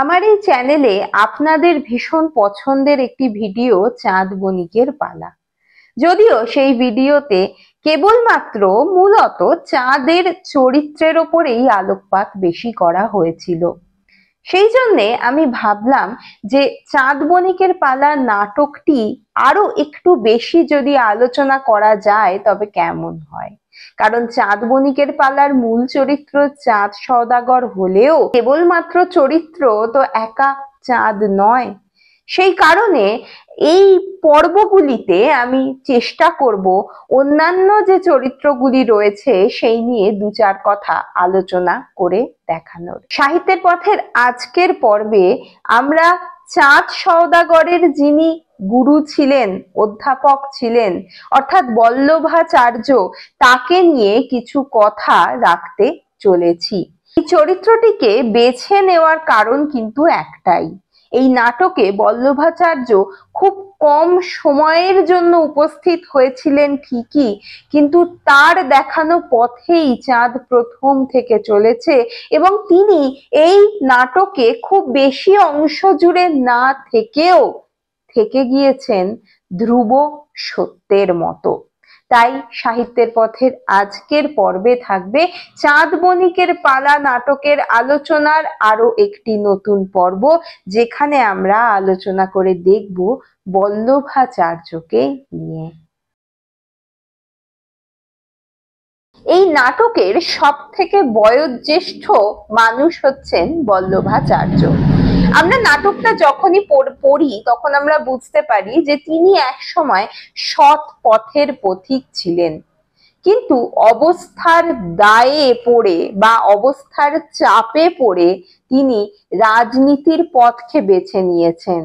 আমার এই চ্যানেলে আপনাদের ভীষণ পছন্দের একটি ভিডিও চাঁদ বণিকের পালা। যদিও সেই ভিডিওতে কেবলমাত্র মূলত চাঁদের চরিত্রের ওপরেই আলোকপাত বেশি করা হয়েছিল, সেই জন্যে আমি ভাবলাম যে চাঁদ বণিকের পালা নাটকটি আরো একটু বেশি যদি আলোচনা করা যায় তবে কেমন হয়। কারণ চাঁদ বণিকের পালার মূল চরিত্র চাঁদ সওদাগর হলেও কেবলমাত্র চরিত্র তো একা চাঁদ নয়। সেই কারণে এই পর্বগুলিতে আমি চেষ্টা করব অন্যান্য যে চরিত্রগুলি রয়েছে সেই নিয়ে দু চার কথা আলোচনা করে দেখানোর। সাহিত্যের পথের আজকের পর্বে আমরা চাঁদ সওদাগরের যিনি গুরু ছিলেন, অধ্যাপক ছিলেন, অর্থাৎ বল্লভাচার্য, তাকে নিয়ে কিছু কথা রাখতে চলেছি। এই চরিত্রটিকে বেছে নেওয়ার কারণ কিন্তু একটাই, এই নাটকে বল্লভাচার্য খুব কম সময়ের জন্য উপস্থিত হয়েছিলেন ঠিকই, কিন্তু তার দেখানো পথেই চাঁদ প্রথম থেকে চলেছে এবং তিনি এই নাটকে খুব বেশি অংশ জুড়ে না থেকেও থেকে গিয়েছেন ধ্রুব সত্যের মতো। তাই সাহিত্যের পথের আজকের পর্বে থাকবে চাঁদ বণিকের পালা নাটকের আলোচনার আরো একটি নতুন পর্ব, যেখানে আমরা আলোচনা করে দেখব বল্লভাচার্যকে নিয়ে। এই নাটকের সব থেকে বয়োজ্যেষ্ঠ মানুষ হচ্ছেন বল্লভাচার্য। আমরা নাটকটা যখনই পড়ি তখন আমরা বুঝতে পারি যে তিনি একসময় সৎ পথের পথিক ছিলেন, কিন্তু অবস্থার দায়ে পড়ে বা অবস্থার চাপে পড়ে তিনি রাজনীতির পথকে বেছে নিয়েছেন।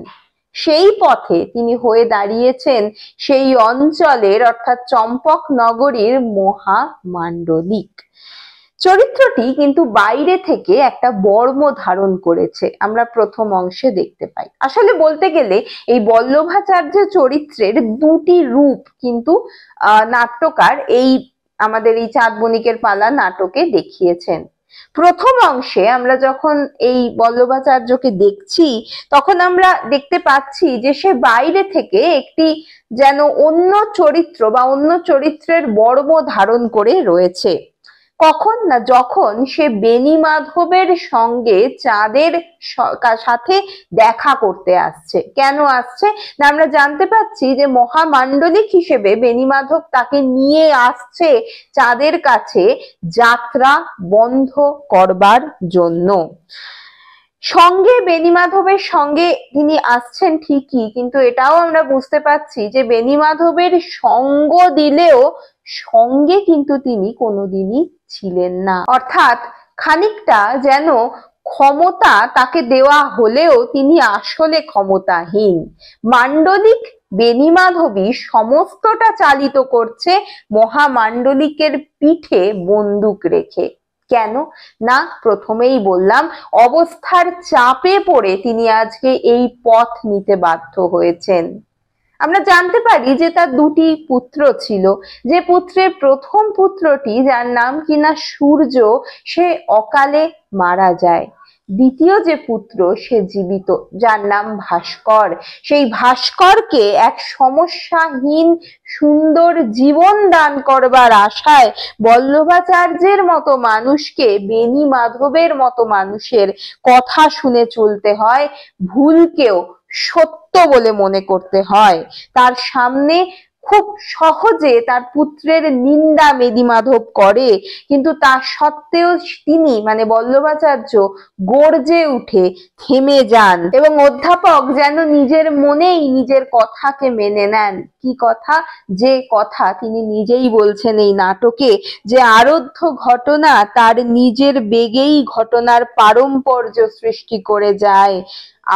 সেই পথে তিনি হয়ে দাঁড়িয়েছেন সেই অঞ্চলের অর্থাৎ চম্পক নগরীর মহামান্ডলিক। চরিত্রটি কিন্তু বাইরে থেকে একটা বর্ম ধারণ করেছে, আমরা প্রথম অংশে দেখতে পাই। আসলে বলতে গেলে এই বল্লভাচার্য চরিত্রের দুটি রূপ কিন্তু নাট্যকার এই আমাদের এই চাঁদ বণিকের পালা নাটকে দেখিয়েছেন। প্রথম অংশে আমরা যখন এই বল্লভাচার্যকে দেখছি তখন আমরা দেখতে পাচ্ছি যে সে বাইরে থেকে একটি যেন অন্য চরিত্র বা অন্য চরিত্রের বর্ম ধারণ করে রয়েছে। কখন না, যখন সে বেনি মাধবের সঙ্গে চাঁদের সাথে দেখা করতে আসছে। কেন আসছে না, আমরা জানতে পাচ্ছি যে মহামান্ডলিক হিসেবে বেনি মাধব তাকে নিয়ে আসছে চাঁদের কাছে যাত্রা বন্ধ করবার জন্য। সঙ্গে বেনি মাধবের সঙ্গে তিনি আসছেন ঠিকই, কিন্তু এটাও আমরা বুঝতে পাচ্ছি যে বেনি মাধবের সঙ্গ দিলেও সঙ্গে কিন্তু তিনি কোনোদিনই ছিলেন না। অর্থাৎ খানিকটা যেন ক্ষমতা তাকে দেওয়া হলেও তিনি আসলে ক্ষমতাহীন। মান্ডলিক বেনি মাধবী সমস্তটা চালিত করছে মহামান্ডলিকের পিঠে বন্দুক রেখে। কেন না, প্রথমেই বললাম অবস্থার চাপে পড়ে তিনি আজকে এই পথ নিতে বাধ্য হয়েছেন। আমরা জানতে পারি যে তার দুটি পুত্র ছিল, যে পুত্রের প্রথম পুত্রটি যার নাম কিনা সূর্য, সে অকালে মারা যায়। দ্বিতীয় যে পুত্র সে জীবিত, যার নাম ভাস্কর। সেই ভাস্করকে এক সমস্যাহীন সুন্দর জীবন দান করবার আশায় বল্লভাচার্যের মতো মানুষকে, বেনি মাধবের মতো মানুষের কথা শুনে চলতে হয়, ভুলকেও সত্য বলে মনে করতে হয়। তার সামনে খুব সহজে তার পুত্রের নিন্দা বেনি মাধব করে, কিন্তু তা সত্ত্বেও তিনি মানে বল্লভাচার্য গর্জে উঠে থেমে যান এবং অধ্যাপক যেন নিজের মনেই নিজের কথাকে মেনে নেন। কি কথা? যে কথা তিনি নিজেই বলছেন এই নাটকে, যে আরাধ্য ঘটনা তার নিজের বেগেই ঘটনার পারম্পর্য সৃষ্টি করে যায়,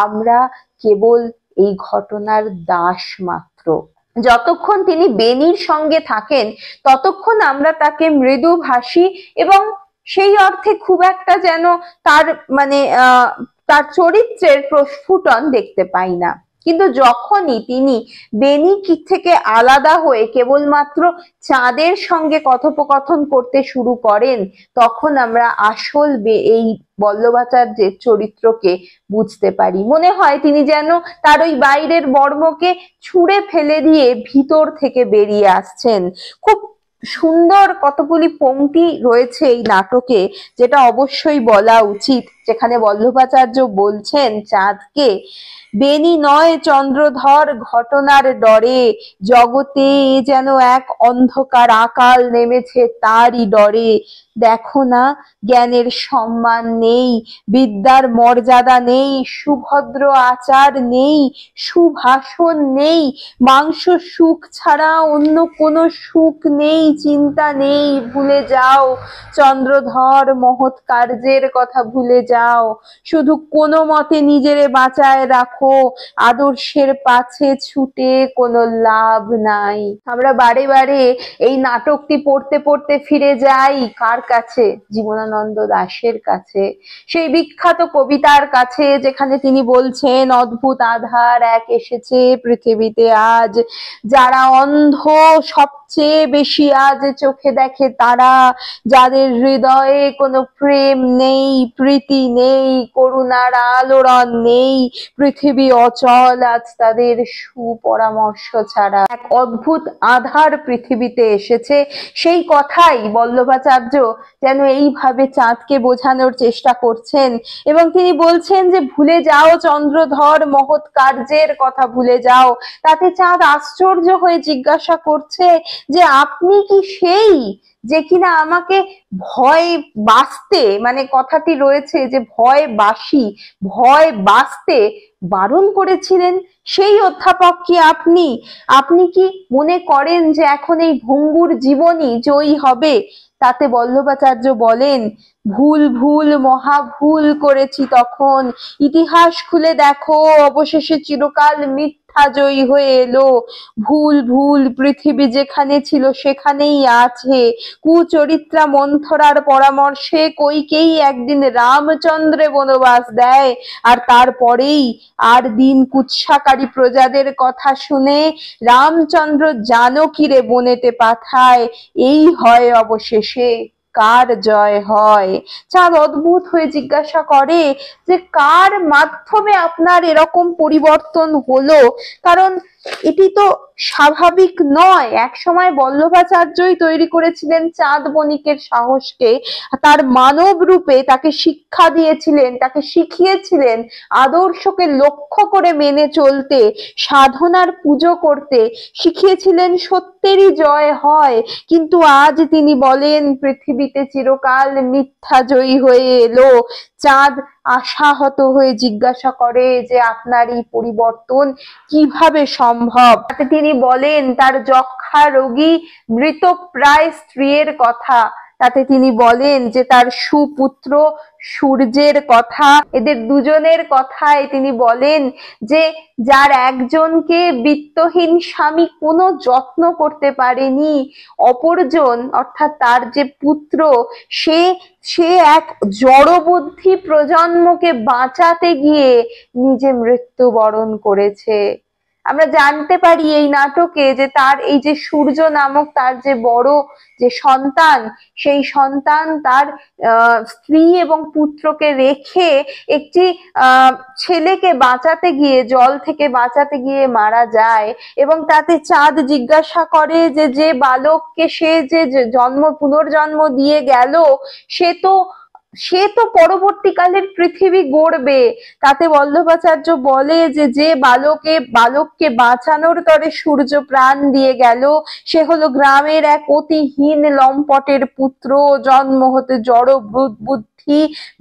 আমরা কেবল এই ঘটনার দাস মাত্র। যতক্ষণ তিনি বেনির সঙ্গে থাকেন ততক্ষণ আমরা তাকে মৃদুভাষী এবং সেই অর্থে খুব একটা যেন তার মানে তার চরিত্রের প্রস্ফুটন দেখতে পাই না। কিন্তু যখনই তিনি বেনি থেকে আলাদা হয়ে কেবলমাত্র চাঁদের সঙ্গে কথোপকথন করতে শুরু করেন, তখন আমরা আসল এই বল্লভাচার্যের চরিত্রকে বুঝতে পারি। মনে হয় তিনি যেন তার ওই বাইরের বর্মকে ছুঁড়ে ফেলে দিয়ে ভিতর থেকে বেরিয়ে আসছেন। খুব সুন্দর কতগুলি পংক্তি রয়েছে এই নাটকে, যেটা অবশ্যই বলা উচিত, যেখানে বল্লভাচার্য বলছেন চাঁদকে, বেনি নয় চন্দ্রধর ঘটনার ডরে, জগতে যেন এক অন্ধকার আকাল নেমেছে তারই ডরে, দেখো না জ্ঞানের সম্মান নেই, বিদ্যার মর্যাদা নেই, সুভদ্র আচার নেই, সুভাষণ নেই, মাংস সুখ ছাড়া অন্য কোনো সুখ নেই, চিন্তা নেই, ভুলে যাও চন্দ্রধর মহৎ কার্যের কথা, ভুলে যাও, শুধু কোনো মতে নিজেরে বাঁচায় রাখো, আদর্শের পাছে ছুটে কোনো লাভ নাই। আমরা বারে বারে এই নাটকটি পড়তে পড়তে ফিরে যাই কার কাছে? জীবনানন্দ দাশের কাছে, সেই বিখ্যাত কবিতার কাছে, যেখানে তিনি বলছেন অদ্ভুত আধার এক এসেছে পৃথিবীতে আজ, যারা অন্ধ সবচেয়ে বেশি আজ চোখে দেখে তারা, যাদের হৃদয়ে কোনো প্রেম নেই, প্রীতি নেই, করুণার আলোড়ন নেই, পৃথিবী অচল আজ তাদের সুপরামর্শ ছাড়া। এক অদ্ভুত আধার পৃথিবীতে এসেছে, সেই কথাই বল্লভাচার্য যেন এইভাবে চাঁদকে বোঝানোর চেষ্টা করছেন, এবং তিনি বলছেন যে ভুলে যাও চন্দ্রধর মহৎ কার্যের কথা, ভুলে যাও। তাতে চাঁদ আশ্চর্য হয়ে জিজ্ঞাসা করছে যে আপনি কি সেই যে কিনা আমাকে ভয় বাঁচতে, মানে কথাটি রয়েছে যে ভয় বাসি, ভয় বাঁচতে বারণ করেছিলেন, সেই অধ্যাপক কি আপনি? আপনি কি মনে করেন যে এখন এই ভঙ্গুর জীবনই জয়ী হবে? তাতে বল্লভাচার্য বলেন, ভুল ভুল মহা ভুল করেছি তখন, ইতিহাস খুলে দেখো অবশেষে চিরকাল মিথ্যা জয়ী হয়ে এলো, ভুল ভুল পৃথিবী যেখানে ছিল সেখানেই আছে, কুচরিত্রা মন্থরার পরামর্শে কইকেই একদিন রামচন্দ্রে বনবাস দেয়, আর তারপরেই আর দিন কুৎসাকারী প্রজাদের কথা শুনে রামচন্দ্র জানকীরে বনেতে পাঠায়, এই হয় অবশেষে কার জয় হয়? চাঁদ অদ্ভুত হয়ে জিজ্ঞাসা করে যে কার মাধ্যমে আপনার এরকম পরিবর্তন হলো, কারণ এটি তো স্বাভাবিক নয়। এক সময় বল্লভাচার্যই তৈরি করেছিলেন চাঁদ বণিকের সাহসকে, তার মানব রূপে তাকে শিক্ষা দিয়েছিলেন, তাকে শিখিয়েছিলেন আদর্শকে লক্ষ্য করে মেনে চলতে, সাধনার পুজো করতে শিখিয়েছিলেন, সত্যেরই জয় হয়। কিন্তু আজ তিনি বলেন পৃথিবীতে চিরকাল মিথ্যা জয়ী হয়ে এলো। চাঁদ আশাহত হয়ে জিজ্ঞাসা করে যে আপনার এই পরিবর্তন কিভাবে সম্ভব? তাতে তিনি বলেন তার যক্ষা রোগী মৃতপ্রায় স্ত্রীর কথা, তাতে তিনি বলেন যে তার সুপুত্র সূর্যের কথা, এদের দুজনের কথায় তিনি বলেন যে যার একজনকে বিত্তহীন স্বামী কোনো যত্ন করতে পারেনি, অপরজন অর্থাৎ তার যে পুত্র সে এক জড়বুদ্ধি প্রজন্মকে বাঁচাতে গিয়ে নিজে মৃত্যুবরণ করেছে। আমরা জানতে পারি এই নাটকে যে তার এই যে সূর্য নামক তার যে বড় যে সন্তান, সেই সন্তান তার স্ত্রী এবং পুত্রকে রেখে একটি ছেলেকে বাঁচাতে গিয়ে, জল থেকে বাঁচাতে গিয়ে মারা যায়। এবং তাতে চাঁদ জিজ্ঞাসা করে যে যে বালককে সে যে পুনর্জন্ম দিয়ে গেল সে তো পরবর্তীকালের পৃথিবী গড়বে। তাতে বল্লভাচার্য বলে যে যে বালককে বাঁচানোর তরে সূর্য প্রাণ দিয়ে গেল, সে হলো গ্রামের এক অতিহীন লম্পটের পুত্র, জন্ম হতে জড় বুদ্ধি,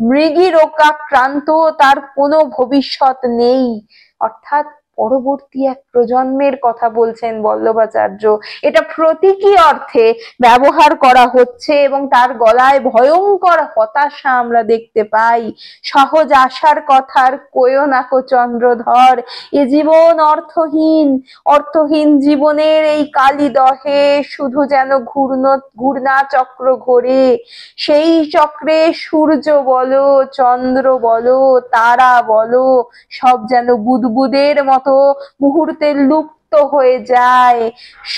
মৃগী রোগাক্রান্ত, তার কোনো ভবিষ্যৎ নেই। অর্থাৎ পরবর্তী এক প্রজন্মের কথা বলছেন বল্লভাচার্য। এটা প্রতীকী অর্থে ব্যবহার করা হচ্ছে এবং তার গলায় ভয়ঙ্কর হতাশা আমরা দেখতে পাই। সহজ আশার কথার কয়ো নাকো চন্দ্রধর, এ জীবন অর্থহীন জীবনের এই কালি দহে শুধু যেন ঘূর্ণা চক্র ঘোরে, সেই চক্রে সূর্য বলো, চন্দ্র বলো, তারা বলো, সব যেন বুদবুদের মতো মুহূর্তে লুপ্ত হয়ে যায়।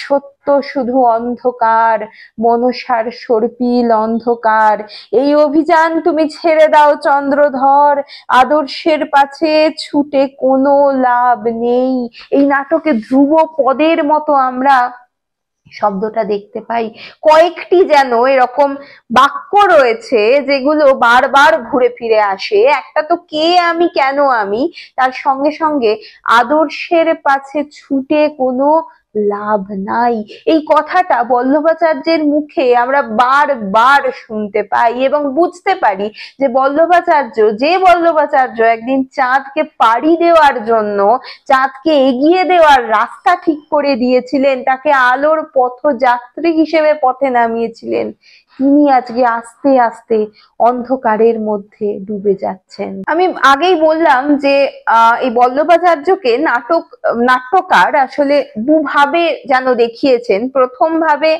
সত্য শুধু অন্ধকার, মনসার সর্পিল অন্ধকার। এই অভিযান তুমি ছেড়ে দাও চন্দ্রধর, আদর্শের পাছে ছুটে কোনো লাভ নেই। এই নাটকে ধ্রুব পদের মতো আমরা শব্দটা দেখতে পাই। কয়েকটি যেন এরকম বাক্য রয়েছে যেগুলো বারবার ঘুরে ফিরে আসে। একটা তো কে আমি কেন আমি, তার সঙ্গে সঙ্গে আদর্শের পাছে ছুটে কোনো লাভ নাই। এই কথাটা বল্লভাচার্যের মুখে আমরা বারবার শুনতে পাই এবং বুঝতে পারি যে বল্লভাচার্য একদিন চাঁদকে পাড়ি দেওয়ার জন্য, চাঁদকে এগিয়ে দেওয়ার রাস্তা ঠিক করে দিয়েছিলেন, তাকে আলোর পথযাত্রী হিসেবে পথে নামিয়েছিলেন, তিনি আজকে আস্তে আস্তে অন্ধকারের মধ্যে ডুবে যাচ্ছেন। আমি আগেই বললাম যে এই বল্লভাচার্যকে নাট্যকার আসলে দুভাবে যেন দেখিয়েছেন। প্রথম ভাবে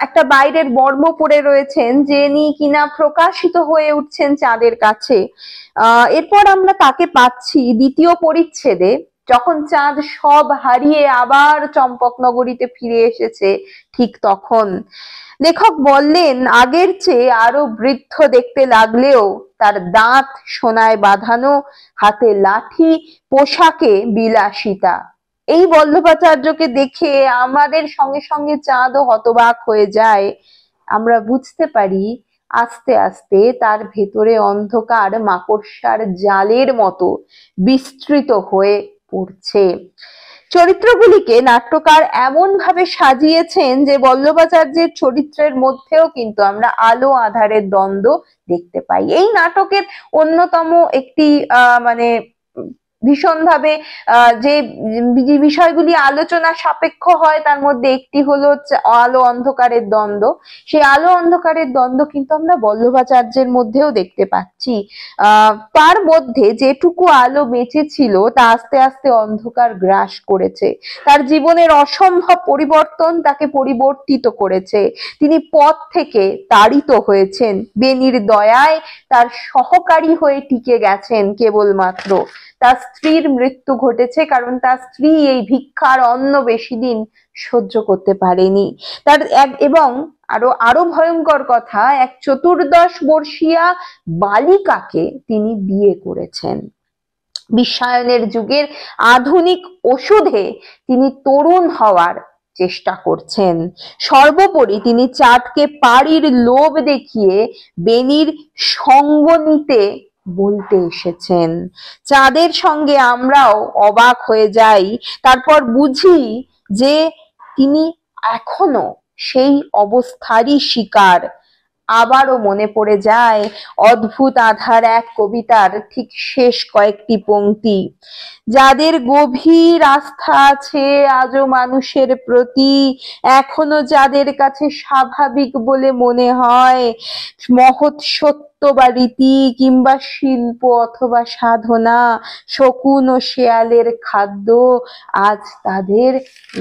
একটা বাইরের বর্ম পরে রয়েছেন, যিনি কিনা প্রকাশিত হয়ে উঠছেন চাঁদের কাছে। এরপর আমরা তাকে পাচ্ছি দ্বিতীয় পরিচ্ছেদে, যখন চাঁদ সব হারিয়ে আবার চম্পকনগরীতে ফিরে এসেছে। ঠিক তখন লেখক বললেন, আগের চেয়ে আরো বৃদ্ধ দেখতে লাগলেও তার দাঁত সোনায় বাঁধানো, হাতে লাঠি, পোশাকে বিলাসিতা। এই বল্লভাচার্যকে দেখে আমাদের সঙ্গে সঙ্গে চাঁদও হতবাক হয়ে যায়। আমরা বুঝতে পারি আস্তে আস্তে তার ভেতরে অন্ধকার মাকড়সার জালের মতো বিস্তৃত হয়ে পড়ছে। চরিত্রগুলিকে নাট্যকার এমন ভাবে সাজিয়েছেন যে বল্লভাচার্যের চরিত্রের মধ্যেও কিন্তু আমরা আলো আঁধারের দ্বন্দ্ব দেখতে পাই। এই নাটকের অন্যতম একটি মানে ভীষণভাবে যে বিষয়গুলি আলোচনা সাপেক্ষ হয় তার মধ্যে একটি হলো আলো অন্ধকারের দ্বন্দ্ব। সেই আলো অন্ধকারের দ্বন্দ্ব কিন্তু আমরা বল্লভাচার্যের মধ্যেও দেখতে পাচ্ছি। তার মধ্যে যেটুকু আলো বেঁচে ছিল তা আস্তে আস্তে অন্ধকার গ্রাস করেছে। তার জীবনের অসম্ভব পরিবর্তন তাকে পরিবর্তিত করেছে। তিনি পথ থেকে তাড়িত হয়েছেন, বেনির দয়ায় তার সহকারী হয়ে টিকে গেছেন কেবলমাত্র। তার স্ত্রীর মৃত্যু ঘটেছে কারণ তার স্ত্রী এই ভিক্ষার অন্ন বেশি দিন সহ্য করতে পারেনি। এবং আরো ভয়ঙ্কর কথা, এক 14 বর্ষীয়া বালিকাকে তিনি বিয়ে করেছেন। বিশ্বায়নের যুগের আধুনিক ওষুধে তিনি তরুণ হওয়ার চেষ্টা করছেন। সর্বোপরি তিনি চাঁদকে পাড়ির লোভ দেখিয়ে বেনির সঙ্গ নিতে বলতে এসেছেন। চাঁদের সঙ্গে আমরাও অবাক হয়ে যাই, তারপর বুঝি যে তিনি এখনো সেই অবস্থারই শিকার। আবারও মনে পড়ে যায় অদ্ভুত আধার এক কবিতার ঠিক শেষ কয়েকটি পংক্তি, যাদের গভীর আস্থা আছে আজও মানুষের প্রতি, এখনো যাদের কাছে স্বাভাবিক বলে মনে হয় মহৎ সত্য বা রীতি কিংবা শিল্প অথবা সাধনা, শকুন ও শেয়ালের খাদ্য আজ তাদের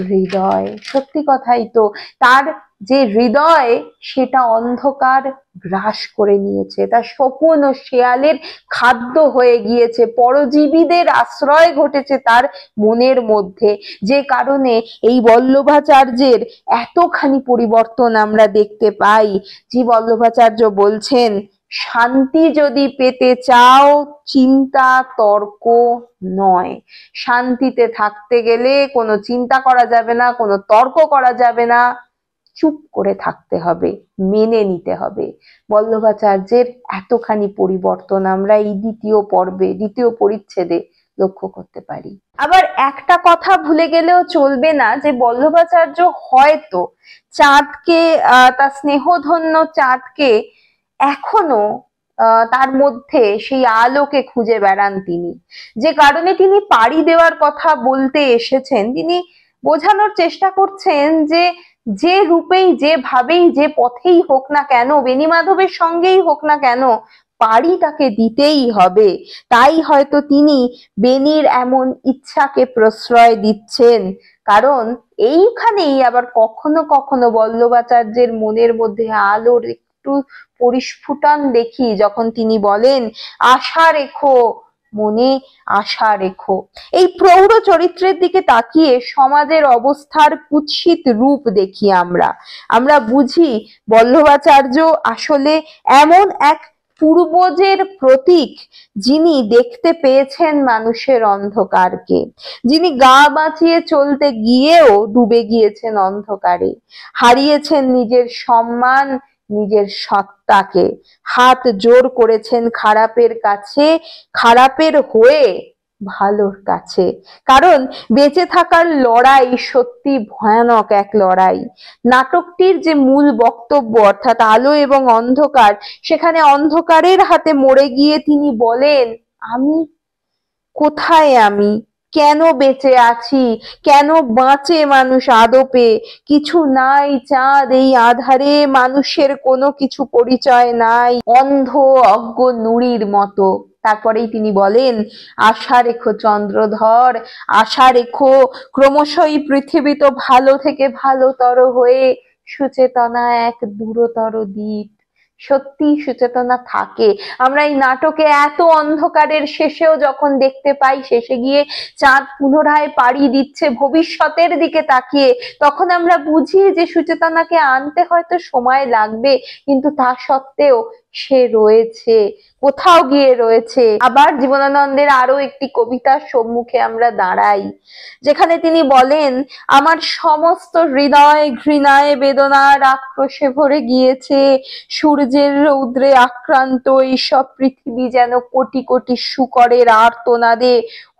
হৃদয়। সত্যি কথাই তো, তার যে হৃদয় সেটা অন্ধকার গ্রাস করে নিয়েছে, তা শকুন ও শেয়ালের খাদ্য হয়ে গিয়েছে, পরজীবীদের আশ্রয় ঘটেছে তার মনের মধ্যে, যে কারণে এই বল্লভাচার্যের এতখানি পরিবর্তন আমরা দেখতে পাই। যে বল্লভাচার্য বলছেন, শান্তি যদি পেতে চাও চিন্তা তর্ক নয়। শান্তিতে থাকতে গেলে কোনো চিন্তা করা যাবে না, কোনো তর্ক করা যাবে না, চুপ করে থাকতে হবে, মেনে নিতে হবে। বল্লভাচার্যের এতখানি পরিবর্তন আমরা এই দ্বিতীয় পরিচ্ছেদে লক্ষ্য করতে পারি। আবার একটা কথা ভুলে গেলেও চলবে না যে বল্লভাচার্য হয়তো চাঁদকে, তার স্নেহধন্য চাঁদকে এখনো তার মধ্যে সেই আলোকে খুঁজে বেড়ান তিনি, যে কারণে তিনি পাড়ি দেওয়ার কথা বলতে এসেছেন। তিনি বোঝানোর চেষ্টা করছেন যে রূপেই, যেভাবেই, যে পথেই হোক না কেন, বেণীমাধবের সঙ্গেই হোক না কেন, পাড়ি তাকে দিতেই হবে। তাই হয়তো তিনি বেনির এমন ইচ্ছাকে প্রশ্রয় দিচ্ছেন, কারণ এইখানেই আবার কখনো কখনো বল্লভাচার্যের মনের মধ্যে আলোর একটু পরিস্ফুটন দেখি, যখন তিনি বলেন, আশা রেখো মনে আশা রেখো। এই প্রৌঢ় চরিত্রের দিকে তাকিয়ে সমাজের অবস্থার কুৎসিত রূপ দেখি আমরা বুঝি বল্লভাচার্য আসলে এমন এক পূর্বজের প্রতীক, যিনি দেখতে পেয়েছেন মানুষের অন্ধকারকে, যিনি গা বাঁচিয়ে চলতে গিয়েও ডুবে গিয়েছেন অন্ধকারে, হারিয়েছেন নিজের সম্মান, নিজের সত্তাকে, হাত জোর করেছেন খারাপের কাছে, খারাপের হয়ে ভালোর কাছে। কারণ বেঁচে থাকার লড়াই সত্যি ভয়ানক এক লড়াই। নাটকটির যে মূল বক্তব্য অর্থাৎ আলো এবং অন্ধকার, সেখানে অন্ধকারের হাতে মরে গিয়ে তিনি বলেন, আমি কোথায়, আমি কেন বেঁচে আছি, কেন বাঁচে মানুষ আদপে, কিছু নাই চাঁদ এই আধারে, মানুষের কোনো কিছু পরিচয় নাই, অন্ধ অজ্ঞ নুড়ির মতো। তারপরেই তিনি বলেন, আশা রেখো চন্দ্রধর, আশা রেখো, ক্রমশই পৃথিবী তো ভালো থেকে ভালোতর হয়ে সুচেতনা এক দূরতর দ্বীপ। সত্যি সুচেতনা থাকে। আমরা এই নাটকে এত অন্ধকারের শেষেও যখন দেখতে পাই, শেষে গিয়ে চাঁদ পুনরায় পাড়ি দিচ্ছে ভবিষ্যতের দিকে তাকিয়ে, তখন আমরা বুঝি যে সুচেতনাকে আনতে হয়তো সময় লাগবে, কিন্তু তা সত্ত্বেও সে রয়েছে, কোথাও গিয়ে রয়েছে। আবার জীবনানন্দের আরো একটি কবিতার সম্মুখে আমরা দাঁড়াই, যেখানে তিনি বলেন, আমার সমস্ত হৃদয় ঘৃণায় বেদনার আক্রোশে ভরে গিয়েছে, সূর্যের রৌদ্রে আক্রান্ত এইসব পৃথিবী যেন কোটি কোটি শূকরের আর্তনাদে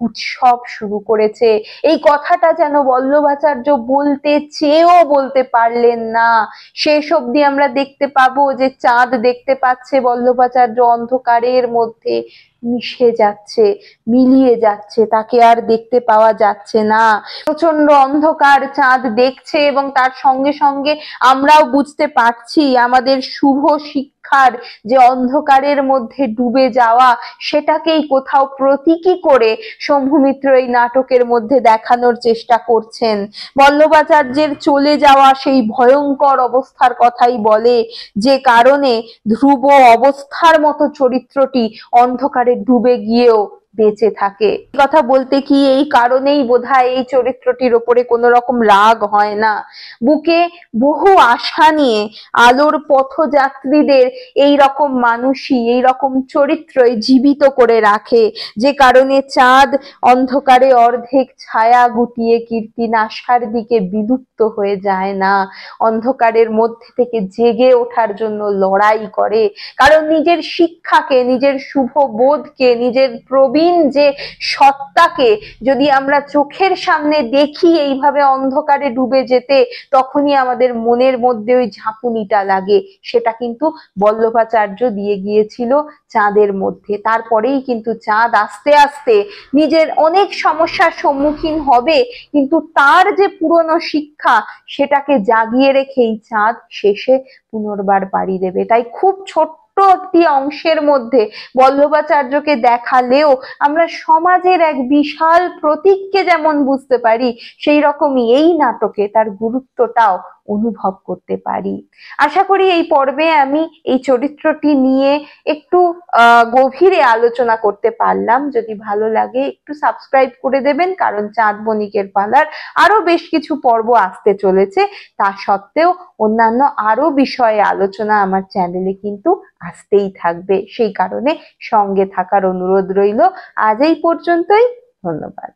উৎসব শুরু করেছে। এই কথাটা যেন বল্লভাচার্য বলতে চেয়েও বলতে পারলেন না। শেষ অবধি আমরা দেখতে পাবো যে চাঁদ দেখতে পাচ্ছে বল্লভাচার্য অন্ধকারের মধ্যে মিশে যাচ্ছে, মিলিয়ে যাচ্ছে, তাকে আর দেখতে পাওয়া যাচ্ছে না। প্রচন্ড অন্ধকার, চাঁদ দেখছে এবং তার সঙ্গে সঙ্গে আমরাও বুঝতে পারছি আমাদের শুভ শিক্ষার যে অন্ধকারের মধ্যে ডুবে যাওয়া, সেটাকেই কোথাও প্রতীকী করে শম্ভু মিত্র এই নাটকের মধ্যে দেখানোর চেষ্টা করছেন। বল্লভাচার্যের চলে যাওয়া সেই ভয়ঙ্কর অবস্থার কথাই বলে, যে কারণে ধ্রুব অবস্থার মতো চরিত্রটি অন্ধকারে ডুবে গিয়েও বেঁচে থাকে। কথা বলতে কি এই কারণেই বোধহয় এই চরিত্রটির ওপরে কোনো রকম রাগ হয় না। বুকে বহু আশা নিয়ে আলোর পথযাত্রীদের এই রকম মানুষই, এই রকম চরিত্রই জীবিত করে রাখে, যে কারণে চাঁদ অন্ধকারে অর্ধেক ছায়া গুটিয়ে কীর্তিনাশার দিকে বিলুপ্ত হয়ে যায় না, অন্ধকারের মধ্যে থেকে জেগে ওঠার জন্য লড়াই করে। কারণ নিজের শিক্ষাকে, নিজের শুভ বোধকে, নিজের প্রবীণ যে সত্তাকে যদি আমরা চোখের সামনে দেখি এইভাবে অন্ধকারে ডুবে যেতে, তখনই আমাদের মনের মধ্যে ওই ঝাঁকুনিটা লাগে। সেটা কিন্তু বল্লভাচার্য দিয়ে গিয়েছিল চাঁদের মধ্যে। তারপরেই কিন্তু চাঁদ আস্তে আস্তে নিজের অনেক সমস্যার সম্মুখীন হবে, কিন্তু তার যে পুরনো শিক্ষা সেটাকে জাগিয়ে রেখেই চাঁদ শেষে পুনর্বার পাড়ি দেবে। তাই খুব ছোট্ট একটি অংশের মধ্যে বল্লভাচার্যকে দেখালেও আমরা সমাজের এক বিশাল প্রতীককে যেমন বুঝতে পারি, সেই রকমই এই নাটকে তার গুরুত্বটাও অনুভব করতে পারি। আশা করি এই পর্বে আমি এই চরিত্রটি নিয়ে একটু গভীরে আলোচনা করতে পারলাম। যদি ভালো লাগে একটু সাবস্ক্রাইব করে দেবেন, কারণ চাঁদ বণিকের পালার আরো বেশ কিছু পর্ব আসতে চলেছে। তা সত্ত্বেও অন্যান্য আরো বিষয়ে আলোচনা আমার চ্যানেলে কিন্তু আসতেই থাকবে, সেই কারণে সঙ্গে থাকার অনুরোধ রইল। আজ এই পর্যন্তই, ধন্যবাদ।